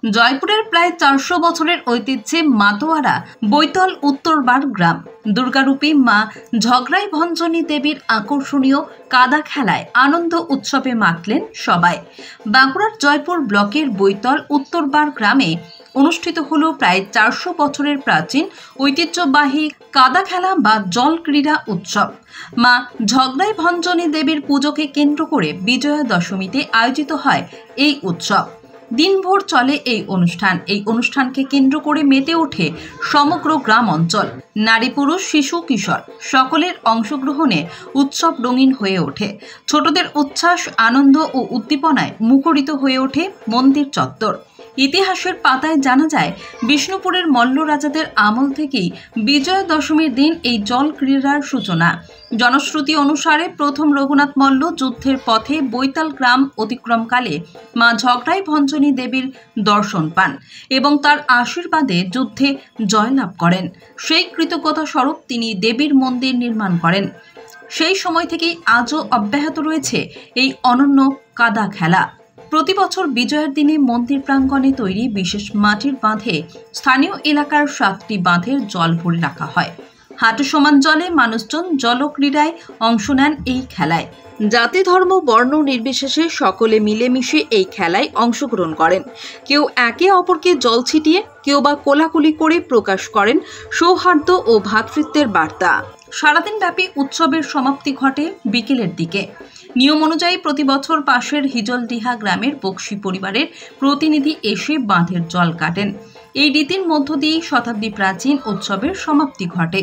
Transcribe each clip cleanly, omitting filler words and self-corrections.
জয়পুরের প্রায় 400 বছরের ঐতিহ্যে মাতোয়ারা বৈতল উত্তরবার গ্রাম দুর্গারূপী মা ঝগড়াই ভঞ্জনী দেবীর আকর্ষণীয় কাদা খেলায় আনন্দ উৎসবে মাতলেন সবাই। বাঁকুড়ার জয়পুর ব্লকের বৈতল উত্তরবার গ্রামে অনুষ্ঠিত হল প্রায় 400 বছরের প্রাচীন ঐতিহ্যবাহী কাদা খেলা বা জল ক্রীড়া উৎসব। মা ঝগড়াই ভঞ্জনী দেবীর পুজোকে কেন্দ্র করে বিজয়া দশমীতে আয়োজিত হয় এই উৎসব। দিনভর চলে এই অনুষ্ঠানকে কেন্দ্র করে মেতে ওঠে সমগ্র গ্রাম অঞ্চল। নারী পুরুষ শিশু কিশোর সকলের অংশগ্রহণে উৎসব রঙিন হয়ে ওঠে। ছোটদের উচ্ছ্বাস আনন্দ ও উদ্দীপনায় মুখরিত হয়ে ওঠে মন্দির চত্বর। ইতিহাসের পাতায় জানা যায়, বিষ্ণুপুরের মল্ল রাজাদের আমল থেকেই বিজয়া দশমীর দিন এই জল ক্রীড়ার সূচনা। জনশ্রুতি অনুসারে প্রথম রঘুনাথ মল্ল যুদ্ধের পথে বৈতাল গ্রাম অতিক্রমকালে মা ঝগড়াই ভঞ্জনী দেবীর দর্শন পান এবং তার আশীর্বাদে যুদ্ধে জয়লাভ করেন। সেই কৃতজ্ঞতা স্বরূপ তিনি দেবীর মন্দির নির্মাণ করেন। সেই সময় থেকেই আজও অব্যাহত রয়েছে এই অনন্য কাদা খেলা। প্রতি বছর বিজয়ার দিনে মন্দির প্রাঙ্গণে তৈরি বিশেষ মাটির বাঁধে স্থানীয় এলাকার 7টি বাঁধের জল ভরে রাখা হয়। হাঁটু সমান জলে মানুষজন জলক্রীড়ায় অংশ নেন এই খেলায়। জাতি ধর্ম বর্ণ নির্বিশেষে সকলে মিলেমিশে এই খেলায় অংশগ্রহণ করেন। কেউ একে অপরকে জল ছিটিয়ে, কেউ বা কোলাকুলি করে প্রকাশ করেন সৌহার্দ্য ও ভ্রাতৃত্বের বার্তা। সারাদিন ব্যাপী উৎসবের সমাপ্তি ঘটে বিকেলের দিকে। নিয়ম অনুযায়ী প্রতি বছর পাশের হিজলডিহা গ্রামের বক্সি পরিবারের প্রতিনিধি এসে বাঁধের জল কাটেন। এই রীতির মধ্য দিয়েই শতাব্দী প্রাচীন উৎসবের সমাপ্তি ঘটে।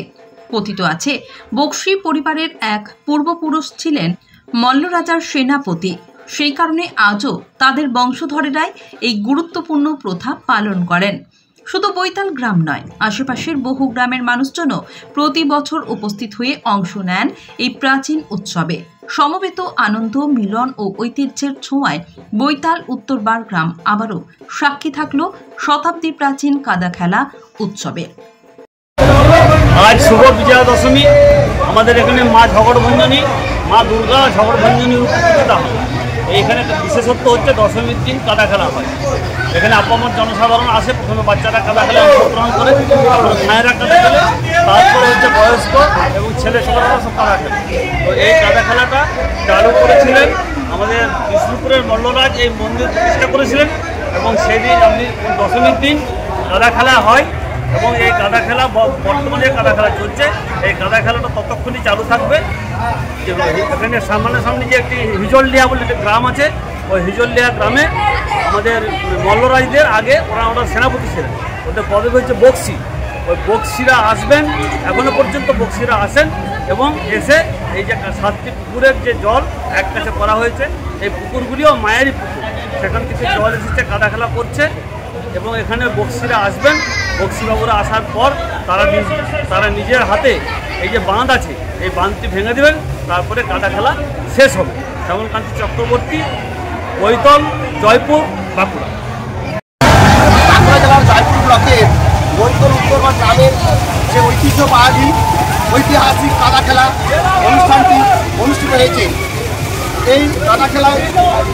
কথিত আছে, বক্সি পরিবারের এক পূর্বপুরুষ ছিলেন মল্ল রাজার সেনাপতি। সেই কারণে আজও তাদের বংশধরেরাই এই গুরুত্বপূর্ণ প্রথা পালন করেন। শুধু বৈতাল গ্রাম নয়, আশেপাশের বহু গ্রামের মানুষজনও প্রতি বছর উপস্থিত হয়ে অংশ নেন এই প্রাচীন উৎসবে। সমবেত আনন্দ, মিলন ও ঐতিহ্যের ছোঁয়ায় বৈতাল উত্তরবার গ্রাম আবারও সাক্ষী থাকলো শতাব্দী প্রাচীন কাদা খেলা উৎসবে। আজ শুভ বিজয়া দশমী। আমাদের এখানে মা ঝগড়ভঞ্জনী, মা দুর্গা ঝগড়ভঞ্জনীর উপাসনা হয়। এইখানে বিশেষত্ব হচ্ছে দশমীর দিন কাদা খেলা হয়। এখানে আপামর জনসাধারণ আসে, প্রথমে বাচ্চারা কাদা খেলা অংশগ্রহণ করে, তারপরে মায়েরা কাদা খেলে, তারপরে হচ্ছে বয়স্ক এবং ছেলে ছোটরা সব কাদা খেলে। তো এই কাদা খেলাটা চালু করেছিলেন আমাদের বিষ্ণুপুরের মল্লরাজ, এই মন্দির প্রতিষ্ঠা করেছিলেন এবং সেদিন দশমীর দিন কাদা খেলা হয়। এবং এই কাদা খেলা বর্তমানে কাদা খেলা চলছে। এই কাদা খেলাটা ততক্ষণই চালু থাকবে। এখানে সামনাসামনি যে একটি হিজলডিহা বলে একটি গ্রাম আছে, ওই হিজলডিহা গ্রামে আমাদের মল্লরাজদের আগে ওরা সেনাপতি ছিলেন, ওদের পদবি হচ্ছে বক্সি। ওই বক্সিরা আসবেন, এখনও পর্যন্ত বক্সিরা আসেন এবং এসে এই যে 7টি পুকুরের যে জল এক কাছে করা হয়েছে, এই পুকুরগুলিও মায়েরই পুকুর, সেখান থেকে জল এসেছে, কাদা খেলা করছে। এবং এখানে বক্সিরা আসবেন, বক্সিবাবুরা আসার পর তারা নিজের হাতে এই যে বাঁধ আছে, এই বাঁধটি ভেঙে দেবেন, তারপরে কাদা খেলা শেষ হবে। শ্যামলকান্তি চক্রবর্তী, বৈতল, জয়পুর, বাঁকুড়া। বাঁকুড়া জেলার জয়পুর ব্লকের বৈতল উত্তরবার গ্রামের যে ঐতিহাসিক কাদা খেলা অনুষ্ঠানটি অনুষ্ঠিত হয়েছে। এই কাদা খেলায়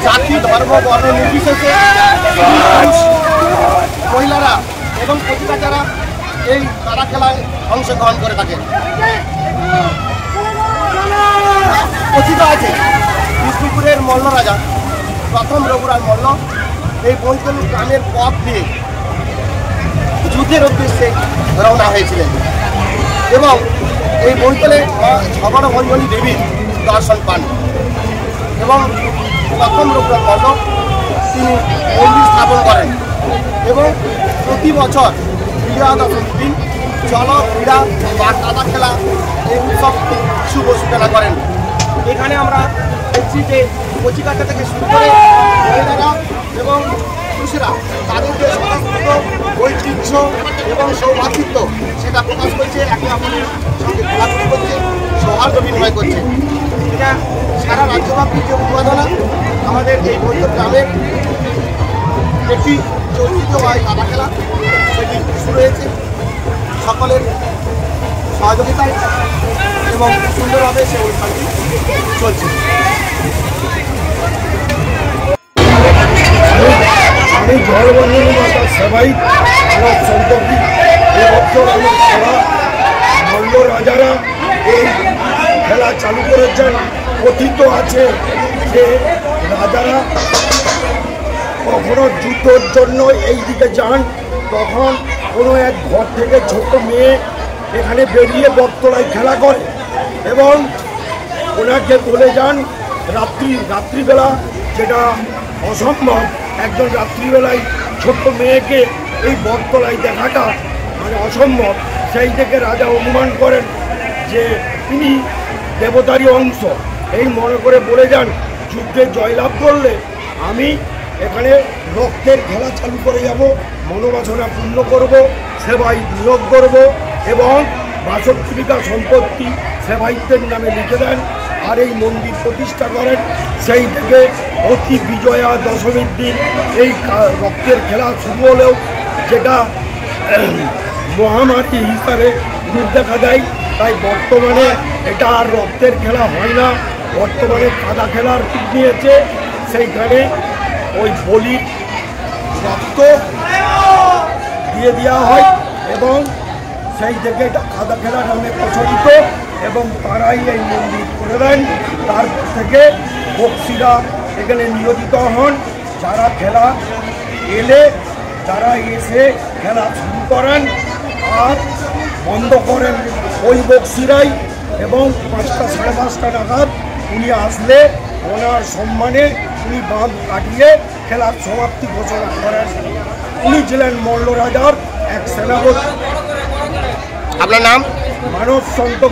জাতি ধর্ম বর্ণ নির্বিশেষে মহিলারা এবং প্রতিবাচারা এই কাদা খেলায় অংশগ্রহণ করে থাকেন। কথিত আছে, বিষ্ণুপুরের মল্ল রাজা প্রথম রঘুনাথ মল্ল এই বৈতল গ্রামের পথ দিয়ে যুদ্ধের উদ্দেশ্যে রওনা হয়েছিলেন এবং এই বৈতলে ঝগড়ভঞ্জনী দেবীর দর্শন পান এবং প্রথম রঘুনাথ মল্ল তিনি মন্দির স্থাপন করেন এবং প্রতি বছর বিজয়া দশমীর দিন জল ক্রীড়া বা কাদা খেলা এই উৎসবটি শুভ সূচনা করেন। এখানে আমরা দেখছি যে কচিকাটা থেকে শুরু করে মহিলারা এবং পুরুষেরা তাদের যে সংস্কৃত ঐতিহ্য এবং সৌভাতৃত্ব সেটা প্রকাশ করছে, একে অপরের সঙ্গে ঘোরাঘুরি করছে, সৌহার্দ্য বিনিময় করছে। এটা সারা রাজ্যব্যাপী যে উন্মাদনা আমাদের এই বৈতল গ্রামের একটি ঐতিহ্যবাহী কাদা খেলা সেটি শুরু হয়েছে সকলের সহযোগিতায় এবং সুন্দরভাবে সেই অনুষ্ঠানটি চলছে। আমি জলবন্ধনী সবাই আমার সন্ততি এবছর আমার খেলা মল্ল রাজারা এই খেলা চালু করেছেন। কথিত আছে যে রাজারা কখনো যুদ্ধর জন্য এই দিকে যান, তখন কোনো এক ঘর থেকে ছোট মেয়ে এখানে বেরিয়ে বটতলায় খেলা করে এবং ওনাকে বলে যান রাত্রিবেলা, যেটা অসম্ভব, একজন রাত্রিবেলায় ছোট্ট মেয়েকে এই বটতলায় দেখাটা মানে অসম্ভব। সেই থেকে রাজা অনুমান করেন যে তিনি দেবতারই অংশ, এই মনে করে বলে যান যুদ্ধে জয়লাভ করলে আমি এখানে রক্তের খেলা চালু করে যাব, মনোবাসনা পূর্ণ করব, সেবাই নিয়োগ করব এবং ৬২ বিঘা সম্পত্তি সেবাইতের নামে লিখে দেন আর এই মন্দির প্রতিষ্ঠা করেন। সেই থেকে অতি বিজয়া দশমীর দিন এই রক্তের খেলা শুরু হলেও যেটা মহামারী হিসাবে রূপ দেখা দেয়, তাই বর্তমানে এটা আর রক্তের খেলা হয় না, বর্তমানে কাদা খেলার রূপ নিয়েছে। সেইখানে ওই বলির রক্ত দিয়ে দেওয়া হয় এবং সেই থেকে এটা কাদা খেলা নামে প্রচলিত এবং তারাই এই মন্দির করে দেন। তারপর থেকে বক্সিরা এখানে নিয়োজিত হন, যারা খেলা এলে তারা এসে খেলা শুরু করেন আর বন্ধ করেন ওই বক্সিরাই এবং ৫টা সাড়ে ৫টা নাগাদ উনি আসলে ওনার সম্মানে উনি বাঁধ কাটিয়ে খেলার সমাপ্তি ঘোষণা করেন। উনি ছিলেন মল্ল রাজার এক সেনাপতি। আপনার নাম? মানব সন্ত